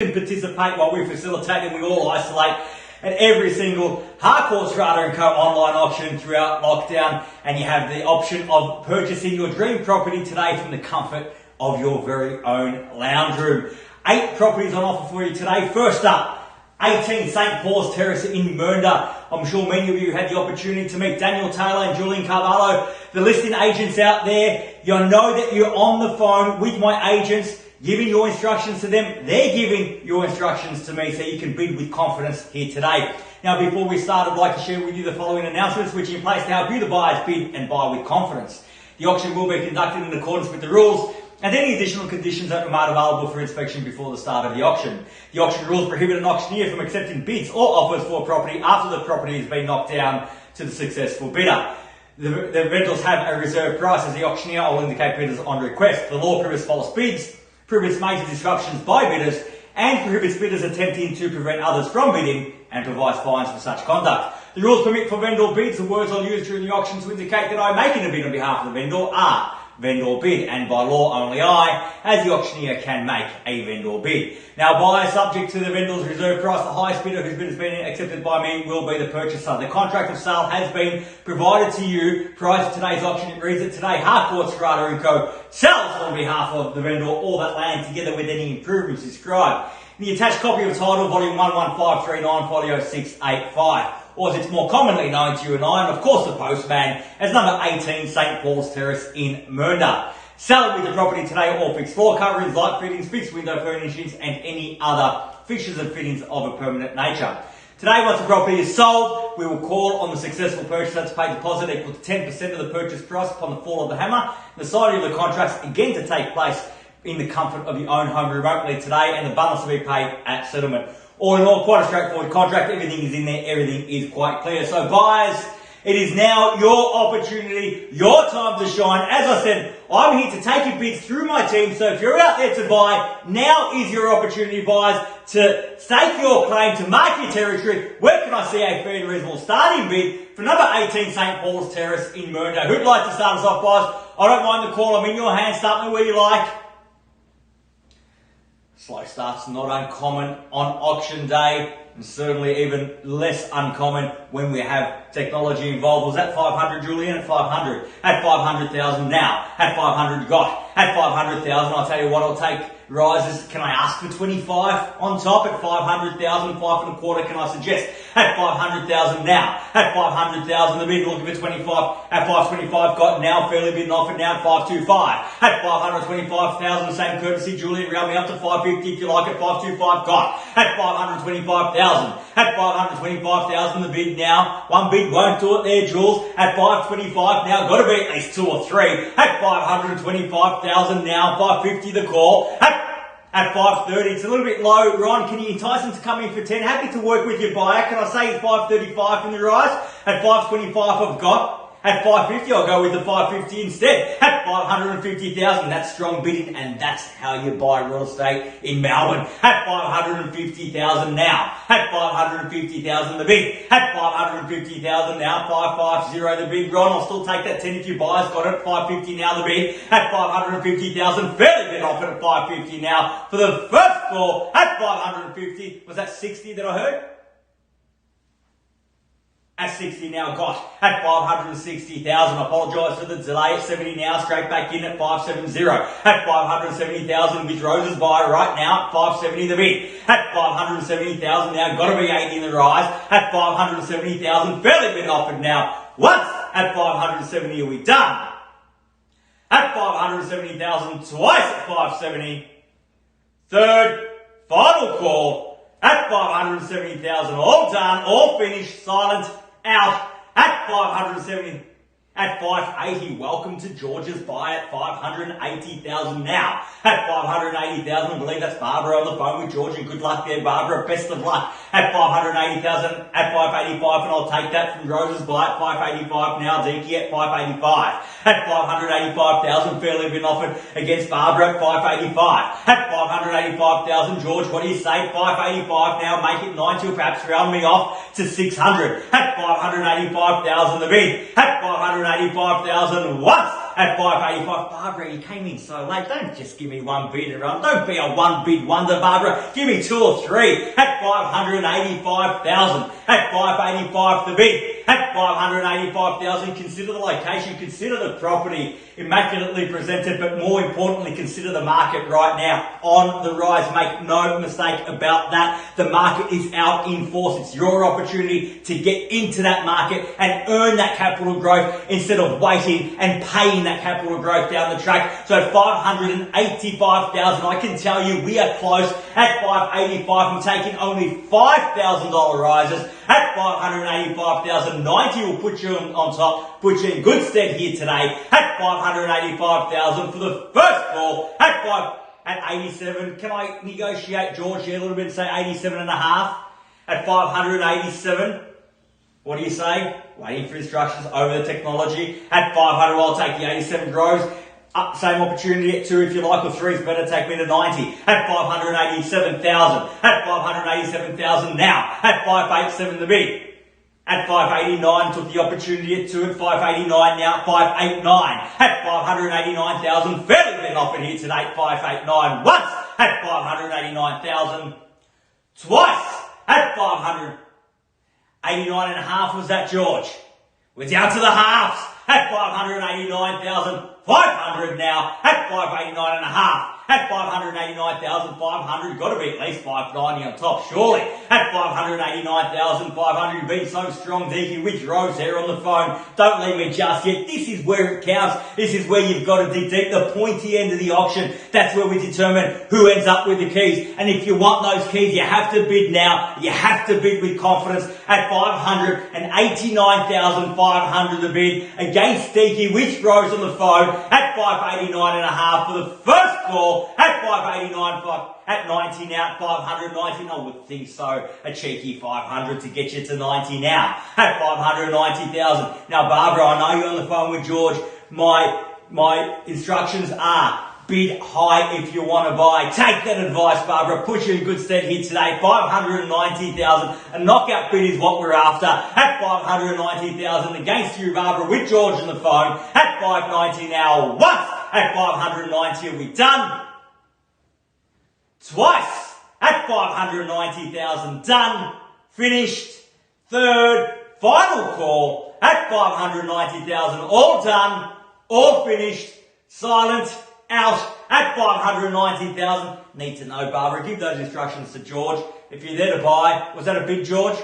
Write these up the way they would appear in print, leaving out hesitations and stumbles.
can participate while we facilitate and we all isolate at every single Harcourts Rata & Co online auction throughout lockdown, and you have the option of purchasing your dream property today from the comfort of your very own lounge room. 8 properties on offer for you today. First up, 18 St. Paul's Terrace in Mernda. I'm sure many of you had the opportunity to meet Daniel Taylor and Julian Carvalho, the listing agents out there. You know that you're on the phone with my agents, giving your instructions to them. They're giving your instructions to me so you can bid with confidence here today. Now, before we start, I'd like to share with you the following announcements which are in place to help you, the buyers, bid and buy with confidence. The auction will be conducted in accordance with the rules and any additional conditions that are made available for inspection before the start of the auction. The auction rules prohibit an auctioneer from accepting bids or offers for a property after the property has been knocked down to the successful bidder. The vendors have a reserve price as the auctioneer will indicate bidders on request. The law prohibits false bids, prohibits major disruptions by bidders, and prohibits bidders attempting to prevent others from bidding and provides fines for such conduct. The rules permit for vendor bids. The words I'll use during the auction to indicate that I'm making a bid on behalf of the vendor are vendor bid, and by law only I, as the auctioneer, can make a vendor bid. Now, buyer subject to the vendor's reserve price, the highest bidder whose bid has been accepted by me will be the purchaser. The contract of sale has been provided to you prior to today's auction. It reads that today Harcourts Rata & Co sells on behalf of the vendor all that land together with any improvements described. The attached copy of title, volume 11539, folio 685. Or as it's more commonly known to you and I, and of course the postman, as number 18 St. Paul's Terrace in Mernda. Selling with the property today, all fixed floor coverings, light fittings, fixed window furnishings and any other fixtures and fittings of a permanent nature. Today, once the property is sold, we will call on the successful purchaser to pay deposit equal to 10% of the purchase price upon the fall of the hammer. The signing of the contracts again to take place in the comfort of your own home remotely today, and the balance will be paid at settlement. All in all, quite a straightforward contract. Everything is in there. Everything is quite clear. So buyers, it is now your opportunity, your time to shine. As I said, I'm here to take your bids through my team. So if you're out there to buy, now is your opportunity, buyers, to stake your claim, to mark your territory. Where can I see a fair and reasonable starting bid for number 18 St. Paul's Terrace in Mernda? Who'd like to start us off, buyers? I don't mind the call. I'm in your hands. Start me where you like. Slow start's not uncommon on auction day, and certainly even less uncommon when we have technology involved. Was that 500, Julian? At 500. At 500,000 now. At 500 got. At 500,000, I'll tell you what, I'll take rises. Can I ask for 25 on top? At 500,000, 5 and a quarter, can I suggest? At 500,000 now. At 500,000, the bid looking for 25. At 525 got, now fairly bid and offered now at 525. At 525,000, same courtesy, Julian, round me up to 550 if you like. At 525 got. At 525,000. At 525,000, the bid now. One bid won't do it there, Jules. At 525 now, got to be at least 2 or 3. At 525,000 now, 550 the call. At 530, it's a little bit low. Ron, can you entice them to come in for 10? Happy to work with your buyer. Can I say 535 from the rise? At 525 I've got. At 550 I'll go with the 550 instead. At 550,000, that's strong bidding, and that's how you buy real estate in Melbourne. At 550,000 now. At 550,000 the bid. At 550,000 now. 550 the bid. Ron, I'll still take that 10 if your buyer's got it. 550 now the bid. At 550,000, fairly bid offered at 550 now for the first floor. At 550, was that 60 that I heard? At 60 now got. At 560,000, I apologise for the delay. At 70 now, straight back in at 570. At 570,000 with Rose's buy right now at 570 the bid. At 570,000 now, got to be 80 in the rise. At 570,000, fairly bid offered now. Once at 570 are we done? At 570,000, twice at 570. Third, final call. At 570,000, all done, all finished, silent, out. At 570, at 580, welcome to George's buy at 580,000 now. At 580,000, I believe that's Barbara on the phone with George, and good luck there, Barbara. Best of luck. At 580,000, at 585, and I'll take that from Rose's buy at 585 now. Deke at 585. At 585,000, fairly been offered against Barbara at 585. At 585,000, George, what do you say? 585 now, make it 90 or perhaps round me off to 600. At 585,000 the bid. At 585,000 once. at 585. Barbara, you came in so late. Don't just give me one bid and run. Don't be a one bid wonder, Barbara. Give me two or three at 585,000. At 585 the bid. At 585,000, consider the location, consider the property, immaculately presented, but more importantly, consider the market right now on the rise. Make no mistake about that. The market is out in force. It's your opportunity to get into that market and earn that capital growth instead of waiting and paying that capital growth down the track. So 585,000, I can tell you we are close. At 585, I'm taking only $5,000 rises. At 585,090 will put you on top, put you in good stead here today. At 585,000 for the first call. At 87, can I negotiate George here a little bit and say 87 and a half? At 587, what do you say? Waiting for instructions over the technology. At 500, I'll take the 87 grows. Same opportunity at 2 if you like, or 3 is better, take me to 90. At 587,000. At 587,000 now. At 587 the bid. At 589, took the opportunity at 2 at 589 now, 589. At 589,000, fairly been offered here today, 589 once. At 589,000 twice. At 589 and a half was that, George? We're down to the halves. At 589,500 now. At 589 and a half. At 589,500, got to be at least 590 on top, surely. At 589,500, you've been so strong, Deaky. Which rows there on the phone? Don't leave me just yet. This is where it counts. This is where you've got to dig deep. The pointy end of the auction. That's where we determine who ends up with the keys. And if you want those keys, you have to bid now. You have to bid with confidence. At 589,500 the bid against Deaky. Which rows on the phone? At 589 and a half for the first call. At 589, at 90 now, 590, I would think so, a cheeky 500 to get you to 90 now. At 590,000. Now, Barbara, I know you're on the phone with George. My instructions are bid high if you want to buy. Take that advice, Barbara. Put you in good stead here today. 590,000. A knockout bid is what we're after. At 590,000 against you, Barbara, with George on the phone. At 590 now, once. At 590, are we done? Twice. At 590,000, done. Finished. Third, final call. At 590,000, all done. All finished. Silent. Out. At 590,000. Need to know, Barbara. Give those instructions to George. If you're there to buy, was that a bid, George?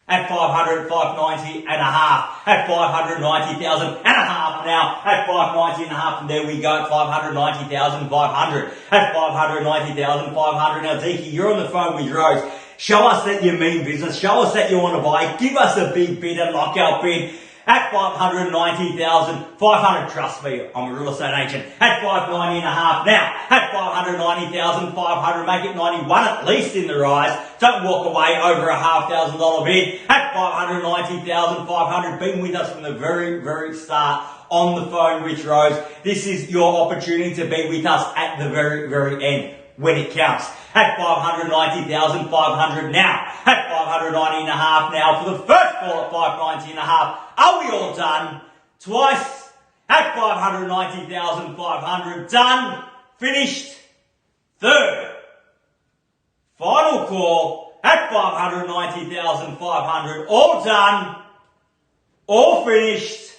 At 500, 590 and a half. At 590,000 and a half now. At 590 and a half, and there we go. 590,500. At 590,500. Now, Deaky, you're on the phone with Rose. Show us that you mean business. Show us that you want to buy. Give us a big bid, a knockout bid. At 590,500, trust me, I'm a real estate agent. At 590 and a half now. At 590,500, make it 91 at least in the rise. Don't walk away over a $5,000 bid. At 590,500, been with us from the very, very start on the phone with Rose. This is your opportunity to be with us at the very, very end when it counts. At 590,500 now. At 590 and a half now for the first call at 590 and a half. Are we all done? Twice. At 590,500, done. Finished. Third. Final call at 590,500. All done. All finished.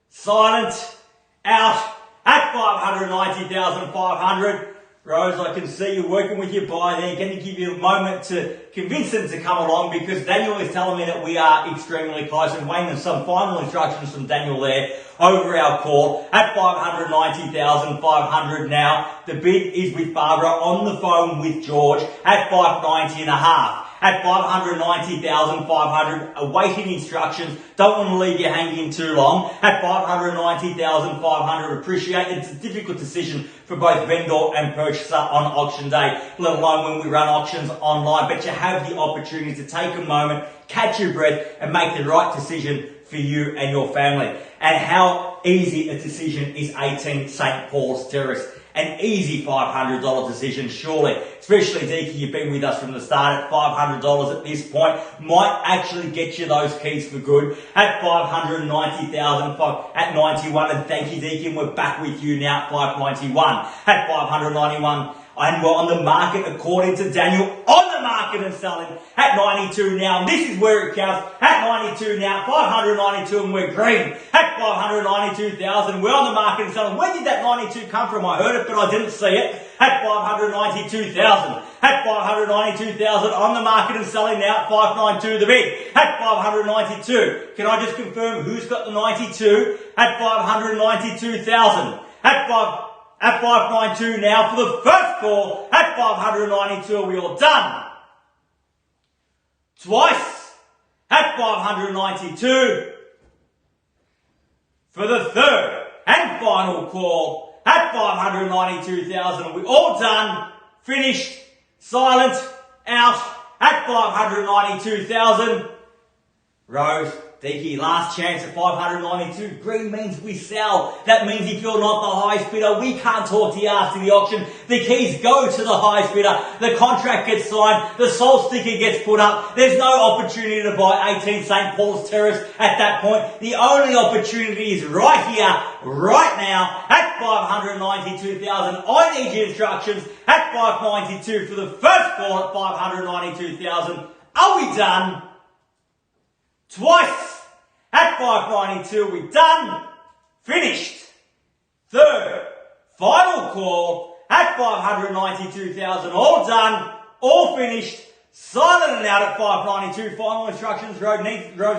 Silent. Out. At 590,500. Rose, I can see you working with your buyer there. Can you give you a moment to convince them to come along, because Daniel is telling me that we are extremely close, and waiting on some final instructions from Daniel there over our call at 590,500 now. The bid is with Barbara on the phone with George at 590 and a half. At 590,500, awaiting instructions. Don't want to leave you hanging too long. At 590,500, appreciate it's a difficult decision for both vendor and purchaser on auction day, let alone when we run auctions online. But you have the opportunity to take a moment, catch your breath, and make the right decision for you and your family. And how easy a decision is 18 St. Paul's Terrace. an easy $500 decision, surely. Especially, Deaky, you've been with us from the start at $500 at this point. Might actually get you those keys for good at $590,000 at 91. And thank you, Deaky, and we're back with you now at 591. At 591. And we're on the market, according to Daniel, on the market and selling at 92 now. And this is where it counts. At 92 now, 592, and we're green. At 592,000, we're on the market and selling. Where did that 92 come from? I heard it, but I didn't see it. At 592,000. At 592,000, on the market and selling now at 592 the bid. At 592. Can I just confirm who's got the 92? At 592,000. At 592 now for the first call. At 592, are we all done? Twice. At 592 for the third and final call. At 592,000, are we all done? Finished. Silent. Out. At 592,000. Rose. Deaky, last chance at 592. Green means we sell. That means if you're not the highest bidder, we can't talk to you after the auction. The keys go to the highest bidder. The contract gets signed. The sold sticker gets put up. There's no opportunity to buy 18 St. Paul's Terrace at that point. The only opportunity is right here, right now, at 592,000. I need your instructions at 592 for the first call at 592,000. Are we done? Twice at 592, we done, finished. Third, final call at 592,000, all done, all finished, silent and out at 592. Final instructions, Rose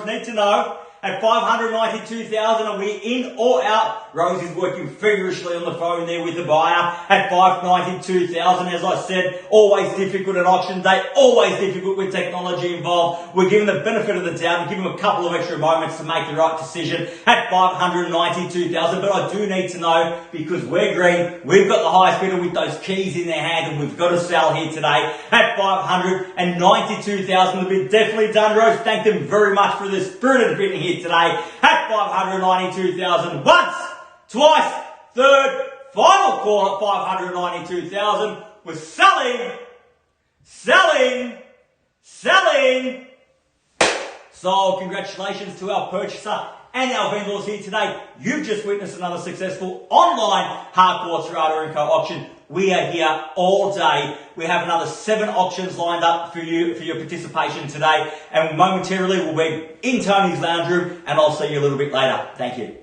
need to know. At 592,000, are we in or out? Rose is working feverishly on the phone there with the buyer. At 592,000, as I said, always difficult at auction day, always difficult with technology involved. We're giving the benefit of the doubt, we're giving them a couple of extra moments to make the right decision at 592,000. But I do need to know, because we're green, we've got the highest bidder with those keys in their hand, and we've got to sell here today at 592,000. We've definitely done, Rose. Thank them very much for the spirited bidding here today at 592,000. Once, twice, third, final call at 592,000. We're selling. So congratulations to our purchaser and our vendors here today. You've just witnessed another successful online Harcourts Rata & Co auction. We are here all day. We have another 7 auctions lined up for you, for your participation today. And momentarily we'll be in Tony's lounge room, and I'll see you a little bit later. Thank you.